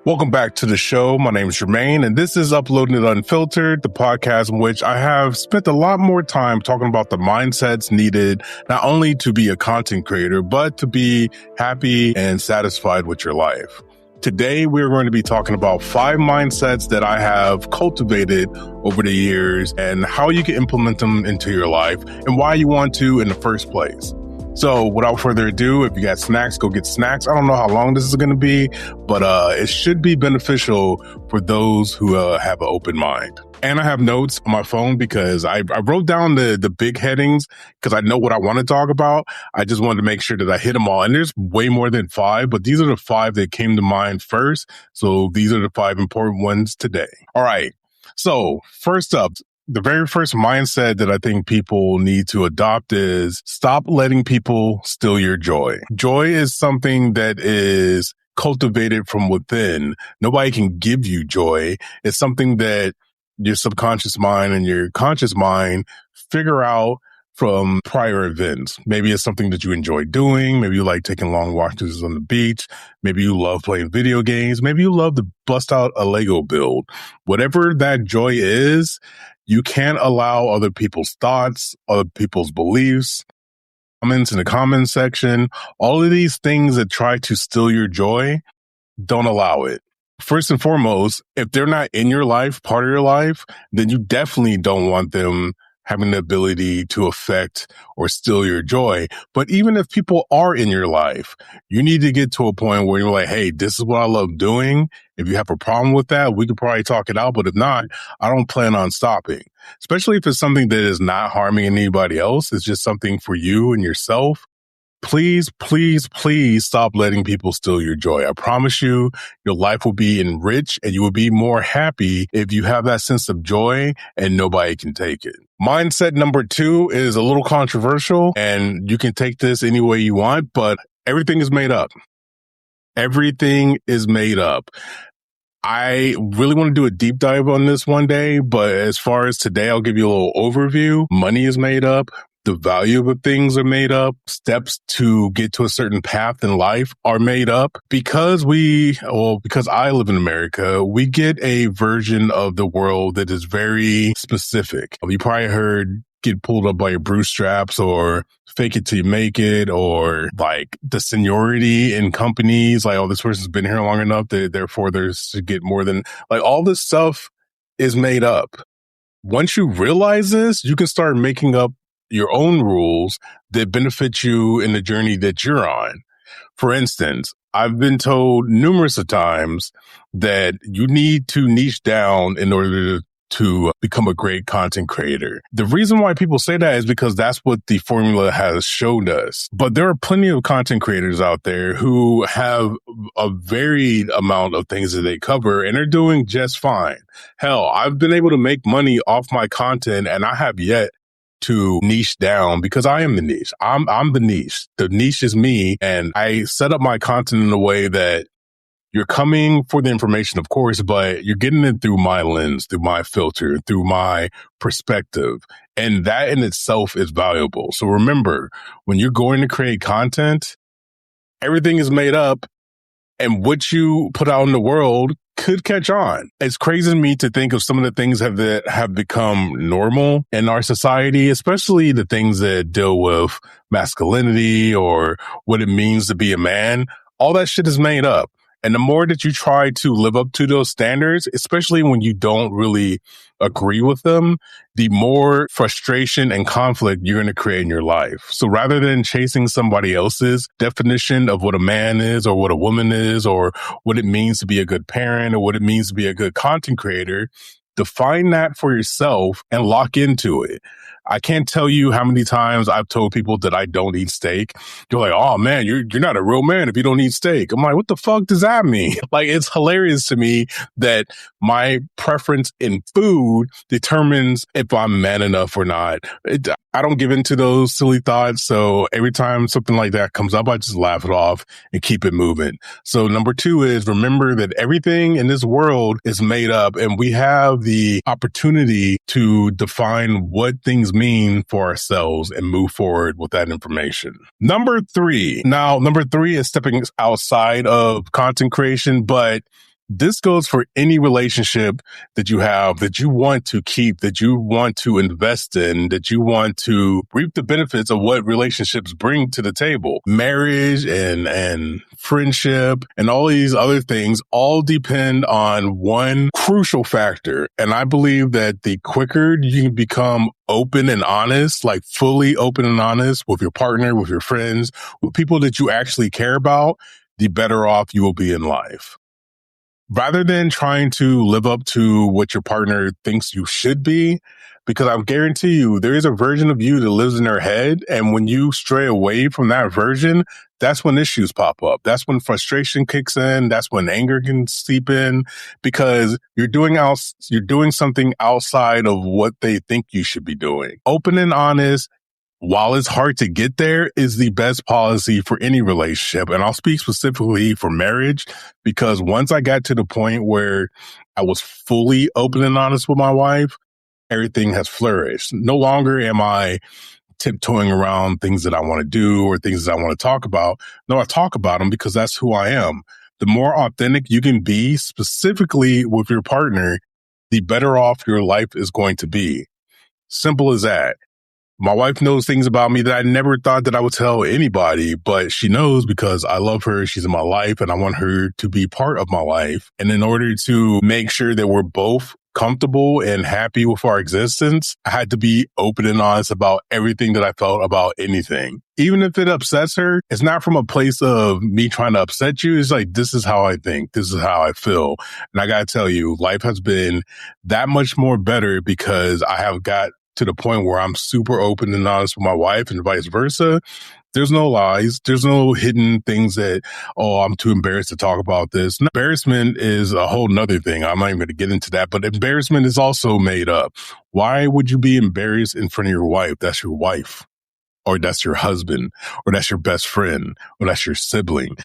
Welcome back to the show. My name is Jermaine, and this is Uploading It Unfiltered, the podcast in which I have spent a lot more time talking about the mindsets needed not only to be a content creator, but to be happy and satisfied with your life. Today, we're going to be talking about 5 mindsets that I have cultivated over the years and how you can implement them into your life and why you want to in the first place. So without further ado, if you got snacks, go get snacks. I don't know how long this is going to be, but it should be beneficial for those who have an open mind. And I have notes on my phone because I wrote down the big headings because I know what I want to talk about. I just wanted to make sure that I hit them all. And there's way more than 5, but these are the 5 that came to mind first. So these are the 5 important ones today. All right. So first up, the very first mindset that I think people need to adopt is stop letting people steal your joy. Joy is something that is cultivated from within. Nobody can give you joy. It's something that your subconscious mind and your conscious mind figure out from prior events. Maybe it's something that you enjoy doing. Maybe you like taking long walks on the beach. Maybe you love playing video games. Maybe you love to bust out a Lego build. Whatever that joy is, you can't allow other people's thoughts, other people's beliefs, comments in the comment section, all of these things that try to steal your joy, don't allow it. First and foremost, if they're not in your life, part of your life, then you definitely don't want them having the ability to affect or steal your joy. But even if people are in your life, you need to get to a point where you're like, hey, this is what I love doing. If you have a problem with that, we could probably talk it out. But if not, I don't plan on stopping, especially if it's something that is not harming anybody else. It's just something for you and yourself. Please, please, please stop letting people steal your joy. I promise you, your life will be enriched and you will be more happy if you have that sense of joy and nobody can take it. Mindset number 2 is a little controversial and you can take this any way you want, but everything is made up. Everything is made up. I really want to do a deep dive on this one day, but as far as today, I'll give you a little overview. Money is made up. The value of things are made up. Steps to get to a certain path in life are made up. Because I live in America, we get a version of the world that is very specific. You probably heard get pulled up by your bootstraps or fake it till you make it, or like the seniority in companies, like, oh, this person's been here long enough, therefore there's to get more than, like, all this stuff is made up. Once you realize this, you can start making up your own rules that benefit you in the journey that you're on. For instance, I've been told numerous of times that you need to niche down in order to become a great content creator. The reason why people say that is because that's what the formula has shown us. But there are plenty of content creators out there who have a varied amount of things that they cover and are doing just fine. Hell, I've been able to make money off my content and I have yet to niche down because I am the niche. I'm the niche. The niche is me. And I set up my content in a way that you're coming for the information, of course, but you're getting it through my lens, through my filter, through my perspective. And that in itself is valuable. So remember, when you're going to create content, everything is made up and what you put out in the world could catch on. It's crazy to me to think of some of the things that have become normal in our society, especially the things that deal with masculinity or what it means to be a man. All that shit is made up. And the more that you try to live up to those standards, especially when you don't really agree with them, the more frustration and conflict you're going to create in your life. So rather than chasing somebody else's definition of what a man is or what a woman is or what it means to be a good parent or what it means to be a good content creator, define that for yourself and lock into it. I can't tell you how many times I've told people that I don't eat steak. You're like, oh man, you're not a real man if you don't eat steak. I'm like, what the fuck does that mean? Like, it's hilarious to me that my preference in food determines if I'm man enough or not. I don't give into those silly thoughts. So every time something like that comes up, I just laugh it off and keep it moving. So number 2 is remember that everything in this world is made up and we have the opportunity to define what things mean for ourselves and move forward with that information. Number 3 is stepping outside of content creation, but This goes for any relationship that you have, that you want to keep, that you want to invest in, that you want to reap the benefits of what relationships bring to the table. Marriage and friendship and all these other things all depend on one crucial factor. And I believe that the quicker you can become open and honest, like fully open and honest with your partner, with your friends, with people that you actually care about, the better off you will be in life. Rather than trying to live up to what your partner thinks you should be, because I guarantee you there is a version of you that lives in their head. And when you stray away from that version, that's when issues pop up. That's when frustration kicks in. That's when anger can seep in, because you're doing something outside of what they think you should be doing. Open and honest, while it's hard to get there, is the best policy for any relationship. And I'll speak specifically for marriage, because once I got to the point where I was fully open and honest with my wife, everything has flourished. No longer am I tiptoeing around things that I want to do or things that I want to talk about. No, I talk about them because that's who I am. The more authentic you can be, specifically with your partner, the better off your life is going to be. Simple as that. My wife knows things about me that I never thought that I would tell anybody, but she knows because I love her. She's in my life and I want her to be part of my life. And in order to make sure that we're both comfortable and happy with our existence, I had to be open and honest about everything that I felt about anything. Even if it upsets her, it's not from a place of me trying to upset you. It's like, this is how I think. This is how I feel. And I got to tell you, life has been that much more better because I have got to the point where I'm super open and honest with my wife and vice versa. There's no lies. There's no hidden things that, oh, I'm too embarrassed to talk about this. Embarrassment is a whole nother thing. I'm not even going to get into that, but embarrassment is also made up. Why would you be embarrassed in front of your wife? That's your wife, or that's your husband, or that's your best friend, or that's your sibling.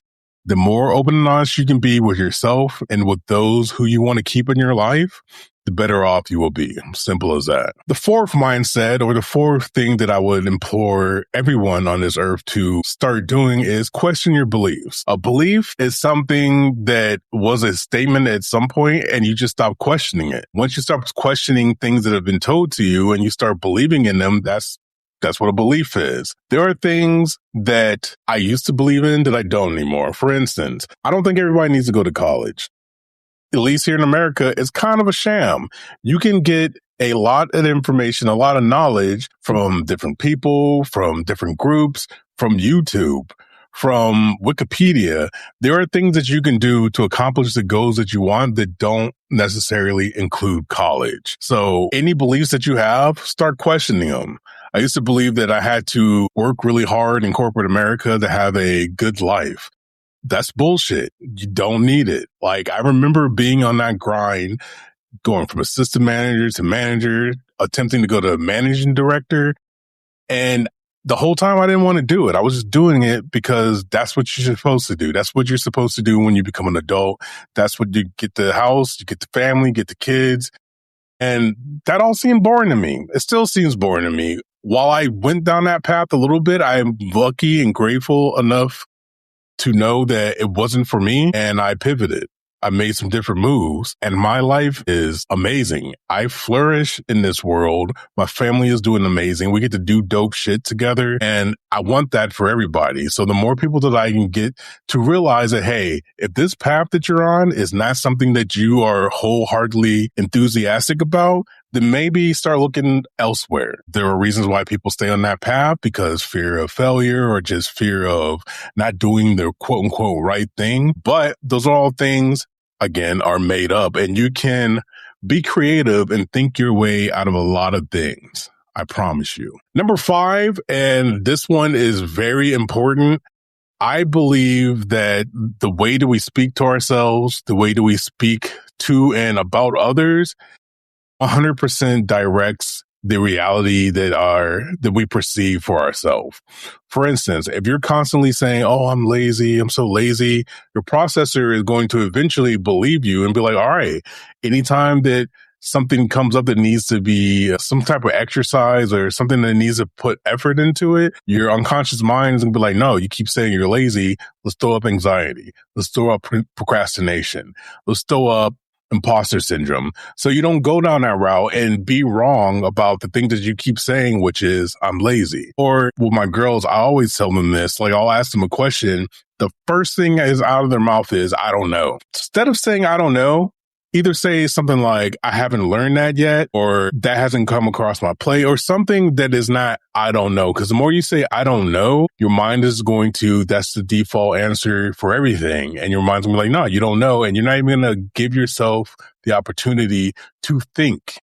The more open and honest you can be with yourself and with those who you want to keep in your life, the better off you will be. Simple as that. The fourth mindset, or the fourth thing that I would implore everyone on this earth to start doing, is question your beliefs. A belief is something that was a statement at some point and you just stop questioning it. Once you start questioning things that have been told to you and you start believing in them, that's what a belief is. There are things that I used to believe in that I don't anymore. For instance, I don't think everybody needs to go to college. At least here in America, it's kind of a sham. You can get a lot of information, a lot of knowledge from different people, from different groups, from YouTube, from Wikipedia. There are things that you can do to accomplish the goals that you want that don't necessarily include college. So any beliefs that you have, start questioning them. I used to believe that I had to work really hard in corporate America to have a good life. That's bullshit. You don't need it. Like, I remember being on that grind, going from assistant manager, attempting to go to managing director. And the whole time I didn't want to do it. I was just doing it because that's what you're supposed to do. That's what you're supposed to do when you become an adult. That's what you get the house, you get the family, get the kids. And that all seemed boring to me. It still seems boring to me. While I went down that path a little bit, I am lucky and grateful enough to know that it wasn't for me, and I pivoted. I made some different moves, and my life is amazing. I flourish in this world. My family is doing amazing. We get to do dope shit together, and I want that for everybody. So the more people that I can get to realize that, hey, if this path that you're on is not something that you are wholeheartedly enthusiastic about, then maybe start looking elsewhere. There are reasons why people stay on that path, because fear of failure or just fear of not doing the quote unquote right thing. But those are all things, again, are made up, and you can be creative and think your way out of a lot of things. I promise you. Number 5, and this one is very important. I believe that the way that we speak to ourselves, the way that we speak to and about others, 100% directs the reality that we perceive for ourselves. For instance, if you're constantly saying, oh, I'm lazy, I'm so lazy, your processor is going to eventually believe you and be like, all right, anytime that something comes up that needs to be some type of exercise or something that needs to put effort into it, your unconscious mind is going to be like, no, you keep saying you're lazy. Let's throw up anxiety. Let's throw up procrastination. Let's throw up imposter syndrome. So you don't go down that route and be wrong about the thing that you keep saying, which is I'm lazy. Or with my girls, I always tell them this, like I'll ask them a question. The first thing that is out of their mouth is, I don't know. Instead of saying, I don't know, either say something like, I haven't learned that yet, or that hasn't come across my plate, or something that is not, I don't know. Because the more you say, I don't know, your mind is going to, that's the default answer for everything. And your mind's going to be like, no, you don't know. And you're not even going to give yourself the opportunity to think.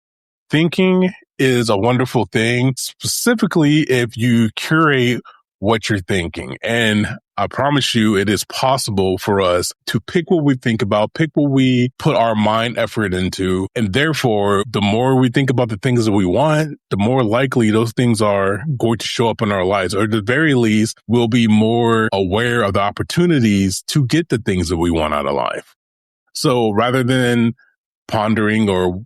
Thinking is a wonderful thing, specifically if you curate what you're thinking. And I promise you, it is possible for us to pick what we think about, pick what we put our mind effort into. And therefore, the more we think about the things that we want, the more likely those things are going to show up in our lives. Or at the very least, we'll be more aware of the opportunities to get the things that we want out of life. So rather than pondering or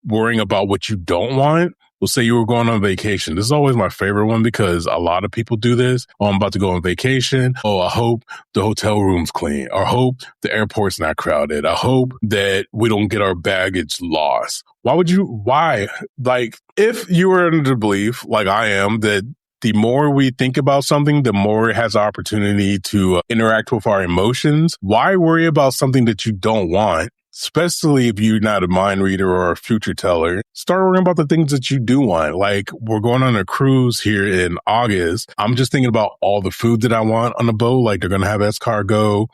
worrying about what you don't want, we'll say you were going on vacation. This is always my favorite one because a lot of people do this. Oh, I'm about to go on vacation. Oh, I hope the hotel room's clean. Or hope the airport's not crowded. I hope that we don't get our baggage lost. Why? Like, if you were under the belief, like I am, that the more we think about something, the more it has the opportunity to interact with our emotions, why worry about something that you don't want? Especially if you're not a mind reader or a future teller, start worrying about the things that you do want. Like, we're going on a cruise here in August. I'm just thinking about all the food that I want on the boat. Like, they're going to have escargot.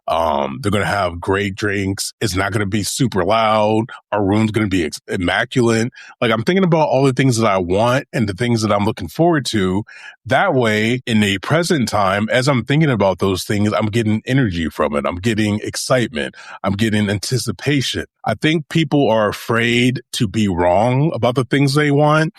They're going to have great drinks. It's not going to be super loud. Our room's going to be immaculate. Like, I'm thinking about all the things that I want and the things that I'm looking forward to. That way, in the present time, as I'm thinking about those things, I'm getting energy from it. I'm getting excitement. I'm getting anticipation. I think people are afraid to be wrong about the things they want.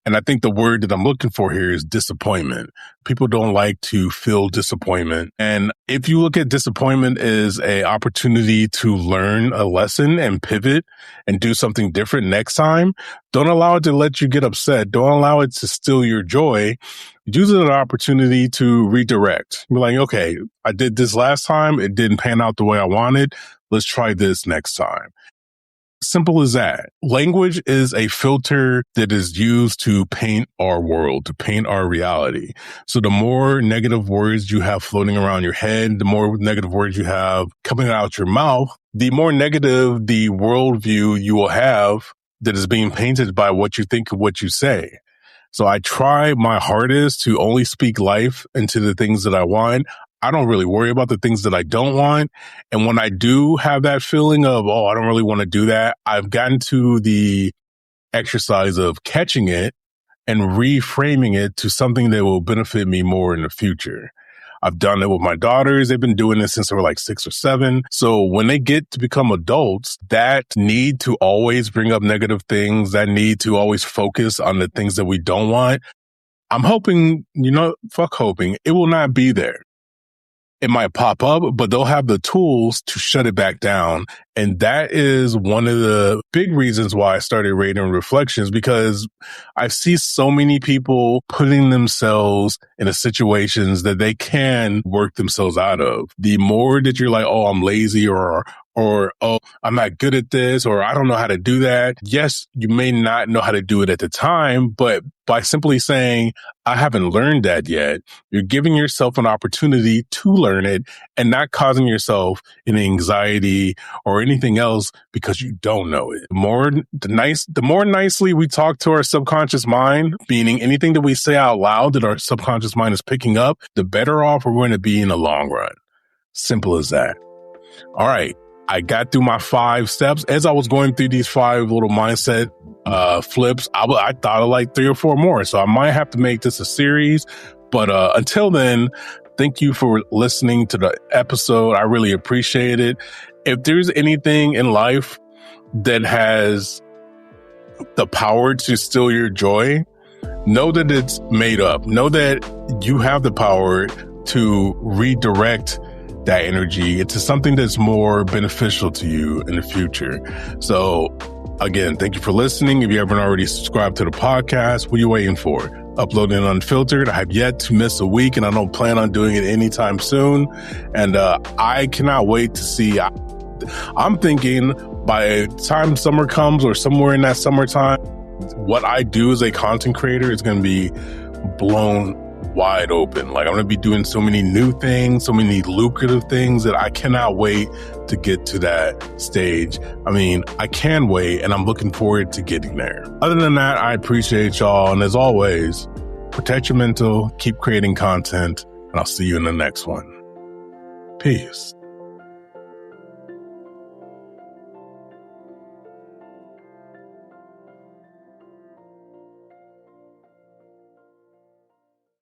And I think the word that I'm looking for here is disappointment. People don't like to feel disappointment. And if you look at disappointment as an opportunity to learn a lesson and pivot and do something different next time, don't allow it to let you get upset. Don't allow it to steal your joy. Use it as an opportunity to redirect. Be like, okay, I did this last time. It didn't pan out the way I wanted. Let's try this next time. Simple as that. Language is a filter that is used to paint our world, to paint our reality. So the more negative words you have floating around your head, the more negative words you have coming out your mouth, the more negative the worldview you will have that is being painted by what you think of what you say. So I try my hardest to only speak life into the things that I want. I don't really worry about the things that I don't want. And when I do have that feeling of, oh, I don't really want to do that, I've gotten to the exercise of catching it and reframing it to something that will benefit me more in the future. I've done it with my daughters. They've been doing this since they were like 6 or 7. So when they get to become adults, that need to always bring up negative things, that need to always focus on the things that we don't want, I'm hoping, fuck hoping, it will not be there. It might pop up, but they'll have the tools to shut it back down. And that is one of the big reasons why I started Rating Reflections, because I see so many people putting themselves in situations that they can work themselves out of. The more that you're like, oh, I'm lazy or oh, I'm not good at this, or I don't know how to do that. Yes, you may not know how to do it at the time, but by simply saying, I haven't learned that yet, you're giving yourself an opportunity to learn it and not causing yourself an anxiety or anything else because you don't know it. The more nicely we talk to our subconscious mind, meaning anything that we say out loud that our subconscious mind is picking up, the better off we're going to be in the long run. Simple as that. All right. I got through my 5 steps. As I was going through these 5 little mindset flips, I thought of like 3 or 4 more. So I might have to make this a series. But until then, thank you for listening to the episode. I really appreciate it. If there's anything in life that has the power to steal your joy, know that it's made up. Know that you have the power to redirect that energy into something that's more beneficial to you in the future. So Again, thank you for listening. If you haven't already subscribed to the podcast, what are you waiting for? Uploading Unfiltered. I have yet to miss a week, and I don't plan on doing it anytime soon. And I cannot wait to see. I'm thinking by the time summer comes or somewhere in that summertime, what I do as a content creator is going to be blown wide open. Like, I'm going to be doing so many new things, so many lucrative things that I cannot wait to get to that stage. I mean, I can wait, and I'm looking forward to getting there. Other than that, I appreciate y'all. And as always, protect your mental, keep creating content, and I'll see you in the next one. Peace.